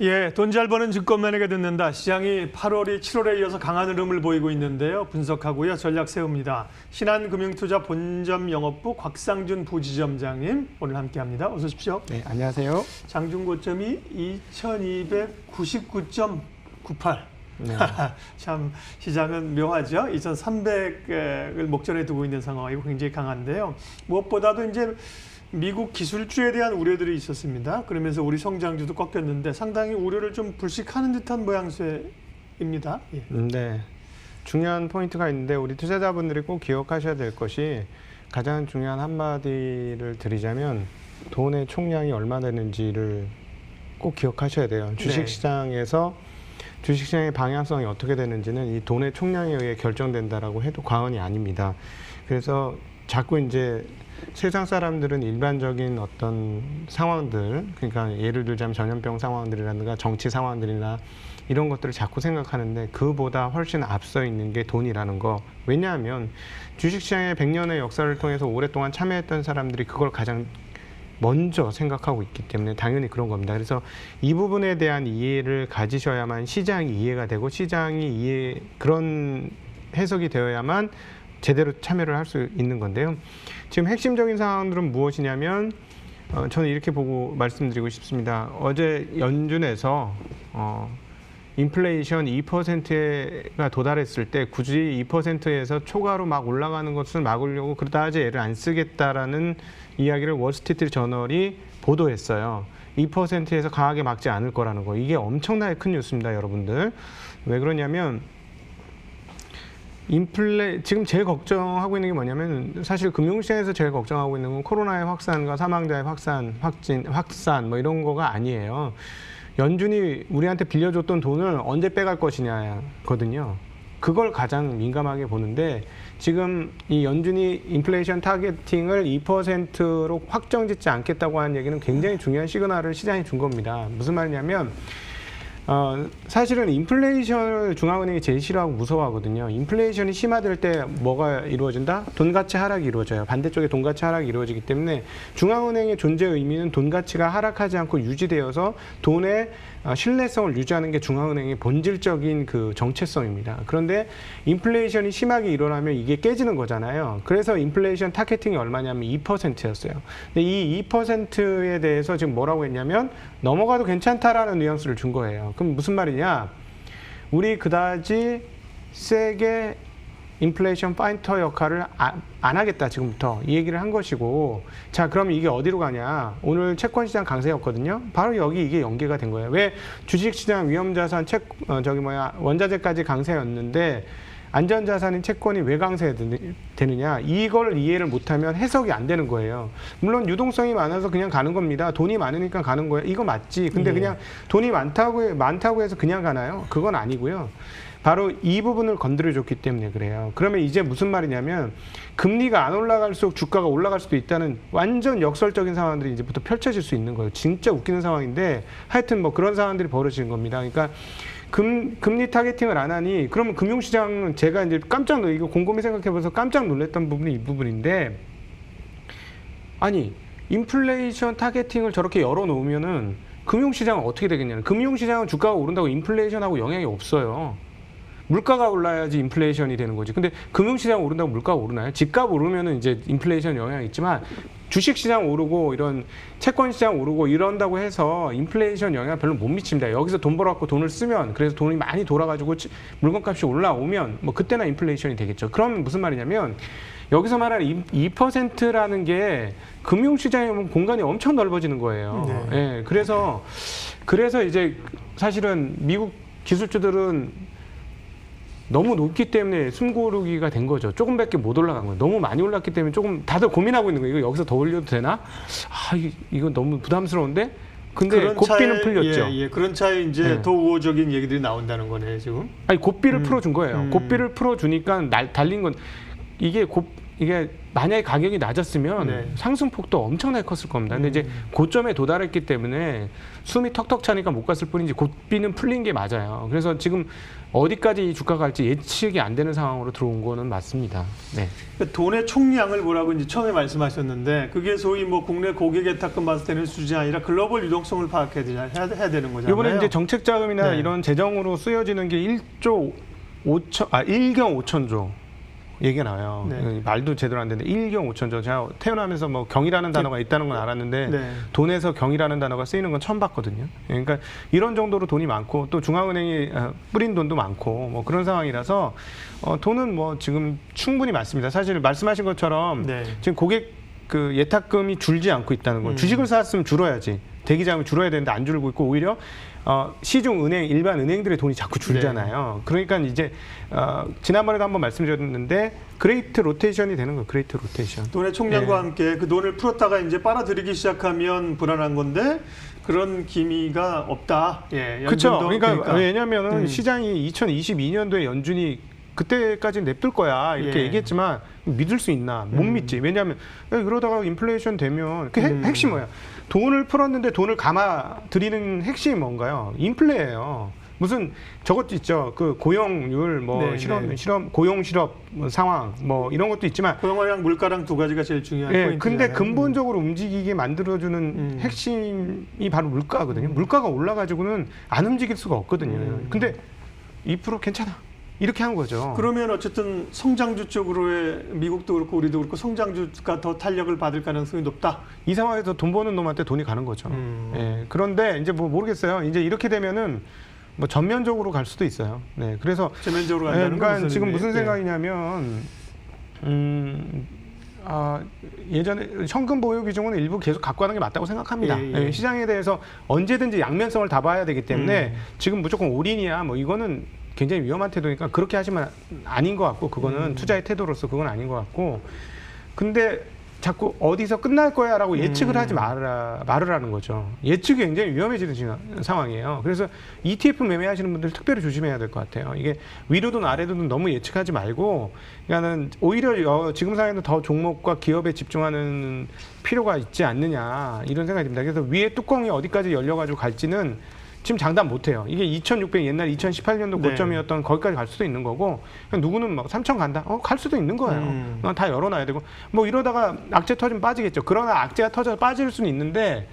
예, 돈 잘 버는 증권맨에게 듣는다. 시장이 8월이 7월에 이어서 강한 흐름을 보이고 있는데요. 분석하고요. 전략 세웁니다. 신한금융투자 본점 영업부 곽상준 부지점장님 오늘 함께합니다. 어서 오십시오. 네, 안녕하세요. 장중 고점이 2299.98. 네. 참 시장은 묘하죠. 2300을 목전에 두고 있는 상황이고 굉장히 강한데요. 무엇보다도 이제 미국 기술주에 대한 우려들이 있었습니다. 그러면서 우리 성장주도 꺾였는데 상당히 우려를 좀 불식하는 듯한 모양새입니다. 예. 네, 중요한 포인트가 있는데 우리 투자자분들이 꼭 기억하셔야 될 것이 가장 중요한 한마디를 드리자면 돈의 총량이 얼마 되는지를 꼭 기억하셔야 돼요. 주식시장에서 주식시장의 방향성이 어떻게 되는지는 이 돈의 총량에 의해 결정된다라고 해도 과언이 아닙니다. 그래서 자꾸 이제 세상 사람들은 일반적인 어떤 상황들, 그러니까 예를 들자면 전염병 상황들이라든가 정치 상황들이나 이런 것들을 자꾸 생각하는데 그보다 훨씬 앞서 있는 게 돈이라는 거. 왜냐하면 주식시장의 100년의 역사를 통해서 오랫동안 참여했던 사람들이 그걸 가장 먼저 생각하고 있기 때문에 당연히 그런 겁니다. 그래서 이 부분에 대한 이해를 가지셔야만 시장이 이해가 되고 시장이 그런 해석이 되어야만 제대로 참여를 할 수 있는 건데요. 지금 핵심적인 상황들은 무엇이냐면 저는 이렇게 보고 말씀드리고 싶습니다. 어제 연준에서 인플레이션 2%가 도달했을 때 굳이 2%에서 초과로 막 올라가는 것을 막으려고 그다지 애를 안 쓰겠다라는 이야기를 월스트리트 저널이 보도했어요. 2%에서 강하게 막지 않을 거라는 거. 이게 엄청나게 큰 뉴스입니다, 여러분들. 왜 그러냐면 지금 제일 걱정하고 있는 게 뭐냐면 사실 금융시장에서 제일 걱정하고 있는 건 코로나의 확산과 사망자의 확산 뭐 이런 거가 아니에요. 연준이 우리한테 빌려줬던 돈을 언제 빼갈 것이냐거든요. 그걸 가장 민감하게 보는데 지금 이 연준이 인플레이션 타겟팅을 2%로 확정짓지 않겠다고 하는 얘기는 굉장히 중요한 시그널을 시장에 준 겁니다. 무슨 말이냐면 사실은 인플레이션을 중앙은행이 제일 싫어하고 무서워하거든요. 인플레이션이 심화될 때 뭐가 이루어진다? 돈 가치 하락이 이루어져요. 반대쪽에 돈 가치 하락이 이루어지기 때문에 중앙은행의 존재 의미는 돈 가치가 하락하지 않고 유지되어서 돈의 신뢰성을 유지하는 게 중앙은행의 본질적인 그 정체성입니다. 그런데 인플레이션이 심하게 일어나면 이게 깨지는 거잖아요. 그래서 인플레이션 타겟팅이 얼마냐면 2%였어요. 근데 이 2%에 대해서 지금 뭐라고 했냐면 넘어가도 괜찮다라는 뉘앙스를 준 거예요. 그럼 무슨 말이냐? 우리 그다지 세게 인플레이션 파이터 역할을 안 하겠다 지금부터 이 얘기를 한 것이고, 자 그럼 이게 어디로 가냐? 오늘 채권시장 강세였거든요. 바로 여기 이게 연계가 된 거예요. 왜 주식시장 위험자산 원자재까지 강세였는데 안전자산인 채권이 왜 강세되느냐? 이걸 이해를 못하면 해석이 안 되는 거예요. 물론 유동성이 많아서 그냥 가는 겁니다. 돈이 많으니까 가는 거예요. 이거 맞지. 근데 그냥 돈이 많다고 해서 그냥 가나요? 그건 아니고요. 바로 이 부분을 건드려줬기 때문에 그래요. 그러면 이제 무슨 말이냐면 금리가 안 올라갈수록 주가가 올라갈 수도 있다는 완전 역설적인 상황들이 이제부터 펼쳐질 수 있는 거예요. 진짜 웃기는 상황인데 하여튼 뭐 그런 상황들이 벌어지는 겁니다. 그러니까 금리 타겟팅을 안 하니 그러면 금융시장은 제가 이제 이거 곰곰이 생각해봐서 깜짝 놀랐던 부분이 이 부분인데, 아니 인플레이션 타겟팅을 저렇게 열어놓으면은 금융시장은 어떻게 되겠냐는, 금융시장은 주가가 오른다고 인플레이션하고 영향이 없어요. 물가가 올라야지 인플레이션이 되는 거지. 근데 금융시장 오른다고 물가가 오르나요? 집값 오르면은 이제 인플레이션 영향이 있지만 주식시장 오르고 이런 채권시장 오르고 이런다고 해서 인플레이션 영향 별로 못 미칩니다. 여기서 돈 벌어갖고 돈을 쓰면, 그래서 돈이 많이 돌아가지고 물건값이 올라오면 뭐 그때나 인플레이션이 되겠죠. 그러면 무슨 말이냐면 여기서 말하는 2%라는 게 금융시장에 보면 공간이 엄청 넓어지는 거예요. 예, 그래서 이제 사실은 미국 기술주들은 너무 높기 때문에 숨고르기가 된 거죠. 조금밖에 못 올라간 거예요. 너무 많이 올랐기 때문에 조금 다들 고민하고 있는 거예요. 이거 여기서 더 올려도 되나? 이거 너무 부담스러운데? 근데 고삐는 풀렸죠. 그런 차에 이제 더 우호적인 얘기들이 나온다는 거네, 지금. 아니, 고삐를 풀어준 거예요. 고삐를 풀어주니까 달린 건 이게 이게 만약에 가격이 낮았으면 네. 상승폭도 엄청나게 컸을 겁니다. 근데 이제 고점에 도달했기 때문에 숨이 턱턱 차니까 못 갔을 뿐이지 고비는 풀린 게 맞아요. 그래서 지금 어디까지 이 주가가 갈지 예측이 안 되는 상황으로 들어온 거는 맞습니다. 네. 그러니까 돈의 총량을 뭐라고 이제 처음에 말씀하셨는데 그게 소위 뭐 국내 고객 예탁금 받을 때는 수준이 아니라 글로벌 유동성을 파악해야 해야 되는 거잖아요. 이번에 이제 정책 자금이나 네. 이런 재정으로 쓰여지는 게 1경 5천조 얘기가 나와요. 네. 말도 제대로 안 되는데 1경 5천조. 제가 태어나면서 뭐 경이라는 단어가 있다는 건 알았는데 네. 돈에서 경이라는 단어가 쓰이는 건 처음 봤거든요. 그러니까 이런 정도로 돈이 많고 또 중앙은행이 뿌린 돈도 많고 뭐 그런 상황이라서 돈은 뭐 지금 충분히 많습니다. 사실 말씀하신 것처럼 네. 지금 고객 그 예탁금이 줄지 않고 있다는 건 주식을 사왔으면 줄어야지. 대기자금이 줄어야 되는데 안 줄고 있고 오히려 시중 은행, 일반 은행들의 돈이 자꾸 줄잖아요. 그러니까 이제 지난번에도 한번 말씀드렸는데 그레이트 로테이션이 되는 거예요. 그레이트 로테이션. 돈의 총량과 함께 그 돈을 풀었다가 이제 빨아들이기 시작하면 불안한 건데 그런 기미가 없다. 예, 그렇죠. 연준도 그러니까 왜냐하면 시장이 2022년도에 연준이 그때까지 냅둘 거야 이렇게 예. 얘기했지만 믿을 수 있나? 못 믿지. 왜냐하면 그러다가 인플레이션 되면 그 핵심 뭐야? 돈을 풀었는데 돈을 감아들이는 핵심이 뭔가요? 인플레예요. 무슨 저것도 있죠. 그 고용률, 뭐 네, 실업, 고용 실업 상황, 뭐 이런 것도 있지만. 고용이랑 물가랑 두 가지가 제일 중요한 예, 포인트잖아요. 근데 근본적으로 움직이게 만들어주는 핵심이 바로 물가거든요. 물가가 올라가지고는 안 움직일 수가 없거든요. 근데 2% 괜찮아. 이렇게 한 거죠. 그러면 어쨌든 성장주 쪽으로의 미국도 그렇고 우리도 그렇고 성장주가 더 탄력을 받을 가능성이 높다. 이 상황에서 돈 버는 놈한테 돈이 가는 거죠. 예, 그런데 이제 뭐 모르겠어요. 이제 이렇게 되면은 뭐 전면적으로 갈 수도 있어요. 네, 그래서 전면적으로 간다는 건 그러니까 무슨 지금 의미예요? 무슨 생각이냐면 예전에 현금 보유 비중은 일부 계속 갖고 가는 게 맞다고 생각합니다. 예, 예. 예, 시장에 대해서 언제든지 양면성을 다 봐야 되기 때문에 지금 무조건 올인이야 뭐 이거는 굉장히 위험한 태도니까 그렇게 하시면 아닌 것 같고 그거는 투자의 태도로서 그건 아닌 것 같고 근데 자꾸 어디서 끝날 거야라고 예측을 하지 말으라는 거죠. 예측이 굉장히 위험해지는 상황이에요. 그래서 ETF 매매하시는 분들 특별히 조심해야 될 것 같아요. 이게 위로든 아래든 너무 예측하지 말고 그러니까는 오히려 지금 상황에는 더 종목과 기업에 집중하는 필요가 있지 않느냐 이런 생각이 듭니다. 그래서 위에 뚜껑이 어디까지 열려가지고 갈지는 지금 장담 못해요. 이게 2,600 옛날 2018년도 네. 고점이었던 거기까지 갈 수도 있는 거고 누구는 막 3,000 간다. 갈 수도 있는 거예요. 다 열어놔야 되고 뭐 이러다가 악재 터지면 빠지겠죠. 그러나 악재가 터져서 빠질 수는 있는데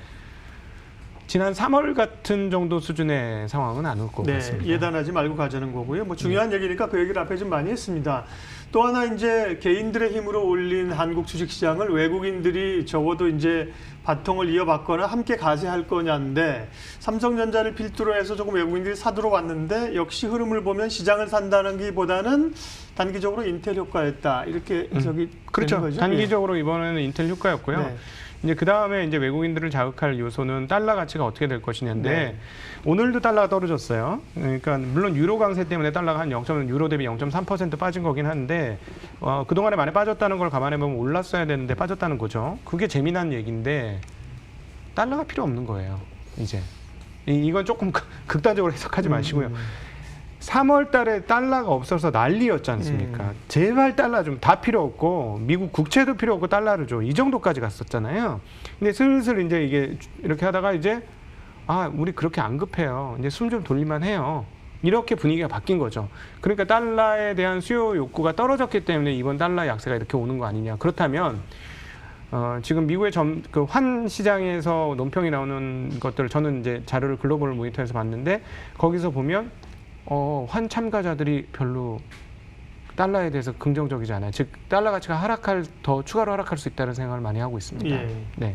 지난 3월 같은 정도 수준의 상황은 안 올 것 같습니다. 예단하지 말고 가자는 거고요. 뭐 중요한 얘기니까 그 얘기를 앞에 좀 많이 했습니다. 또 하나 이제 개인들의 힘으로 올린 한국 주식시장을 외국인들이 적어도 이제 바통을 이어받거나 함께 가세할 거냐인데 삼성전자를 필두로 해서 조금 외국인들이 사들어 왔는데 역시 흐름을 보면 시장을 산다는 기보다는 단기적으로 인텔 효과였다 이렇게 해석이 그렇죠. 되는 거죠. 단기적으로 이번에는 인텔 효과였고요. 네. 이제 그 다음에 이제 외국인들을 자극할 요소는 달러 가치가 어떻게 될 것이냐인데 네. 오늘도 달러가 떨어졌어요. 그러니까 물론 유로 강세 때문에 달러가 한 0. 유로 대비 0.3% 빠진 거긴 한데 그 동안에 많이 빠졌다는 걸 감안해 보면 올랐어야 되는데 빠졌다는 거죠. 그게 재미난 얘기인데 달러가 필요 없는 거예요. 이제 이건 조금 극단적으로 해석하지 마시고요. 3월 달에 달러가 없어서 난리였지 않습니까? 제발 달러 좀 다 필요 없고 미국 국채도 필요 없고 달러를 줘. 이 정도까지 갔었잖아요. 근데 슬슬 이제 이게 이렇게 하다가 이제 우리 그렇게 안 급해요. 이제 숨 좀 돌릴만 해요. 이렇게 분위기가 바뀐 거죠. 그러니까 달러에 대한 수요 욕구가 떨어졌기 때문에 이번 달러 약세가 이렇게 오는 거 아니냐. 그렇다면 지금 미국의 그 환 시장에서 논평이 나오는 것들을 저는 이제 자료를 글로벌 모니터에서 봤는데 거기서 보면 환 참가자들이 별로 달러에 대해서 긍정적이지 않아요. 즉 달러 가치가 더 추가로 하락할 수 있다는 생각을 많이 하고 있습니다. 예. 네.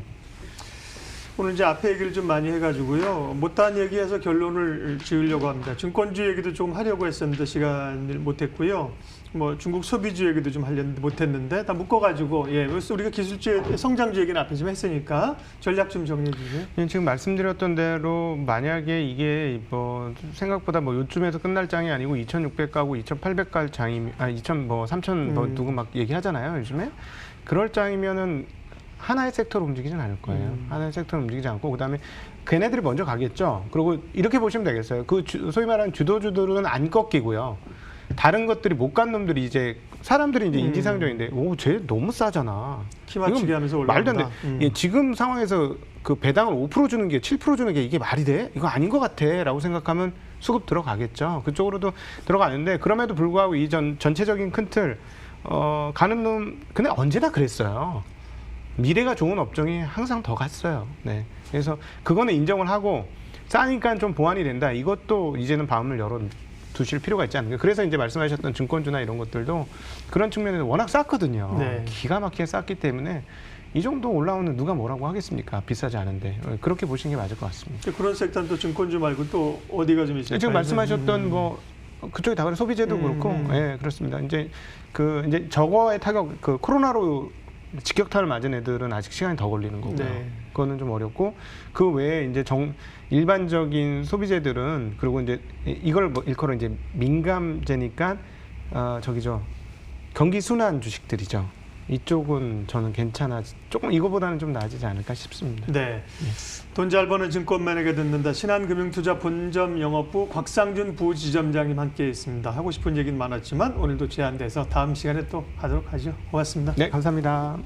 오늘 이제 앞에 얘기를 좀 많이 해가지고요. 못다한 얘기해서 결론을 지으려고 합니다. 증권주 얘기도 좀 하려고 했었는데 시간을 못했고요. 뭐 중국 소비주 얘기도 좀 하려는데 못했는데 다 묶어가지고 우리가 기술주의 성장주 얘기는 앞에 좀 했으니까 전략 좀 정리해 주세요. 지금 말씀드렸던 대로 만약에 이게 뭐 생각보다 뭐 요쯤에서 끝날 장이 아니고 2,600가고 2,800 갈 장이 3,000 뭐 누구 막 얘기하잖아요 요즘에 그럴 장이면은 하나의 섹터로 움직이진 않을 거예요. 하나의 섹터로 움직이지 않고 그다음에 걔네들이 먼저 가겠죠. 그리고 이렇게 보시면 되겠어요. 소위 말하는 주도주들은 안 꺾이고요. 다른 것들이 못 간 놈들이 이제 사람들이 이제 인지상정인데 쟤 너무 싸잖아. 키 맞추기 이건 하면서 말도 안 올라간다. 돼. 예, 지금 상황에서 그 배당을 5% 주는 게 7% 주는 게 이게 말이 돼? 이거 아닌 것 같아라고 생각하면 수급 들어가겠죠. 그쪽으로도 들어가는데 그럼에도 불구하고 이 전체적인 큰 틀 가는 놈 근데 언제나 그랬어요. 미래가 좋은 업종이 항상 더 갔어요. 네. 그래서 그거는 인정을 하고 싸니까 좀 보완이 된다. 이것도 이제는 마음을 열어 두실 필요가 있지 않을까. 그래서 이제 말씀하셨던 증권주나 이런 것들도 그런 측면에서 워낙 쌌거든요. 네. 기가 막히게 쌌기 때문에 이 정도 올라오는 누가 뭐라고 하겠습니까? 비싸지 않은데. 그렇게 보시는 게 맞을 것 같습니다. 그런 섹터는 또 증권주 말고 또 어디가 좀 있을까요? 지금 말씀하셨던 뭐 그쪽이 다 그래 소비재도 그렇고, 예, 그렇습니다. 이제 이제 저거의 타격, 그 코로나로 직격탄을 맞은 애들은 아직 시간이 더 걸리는 거고요. 네. 그거는 좀 어렵고 그 외에 이제 일반적인 소비재들은 그리고 이제 이걸 뭐 일컬어 이제 민감재니까 저기죠 경기 순환 주식들이죠. 이쪽은 저는 조금 이거보다는 좀 나아지지 않을까 싶습니다. 네. 돈 잘 버는 증권맨에게 듣는다. 신한금융투자 본점 영업부 곽상준 부지점장님 함께했습니다. 하고 싶은 얘기는 많았지만 오늘도 제한돼서 다음 시간에 또 하도록 하죠. 고맙습니다. 네, 감사합니다.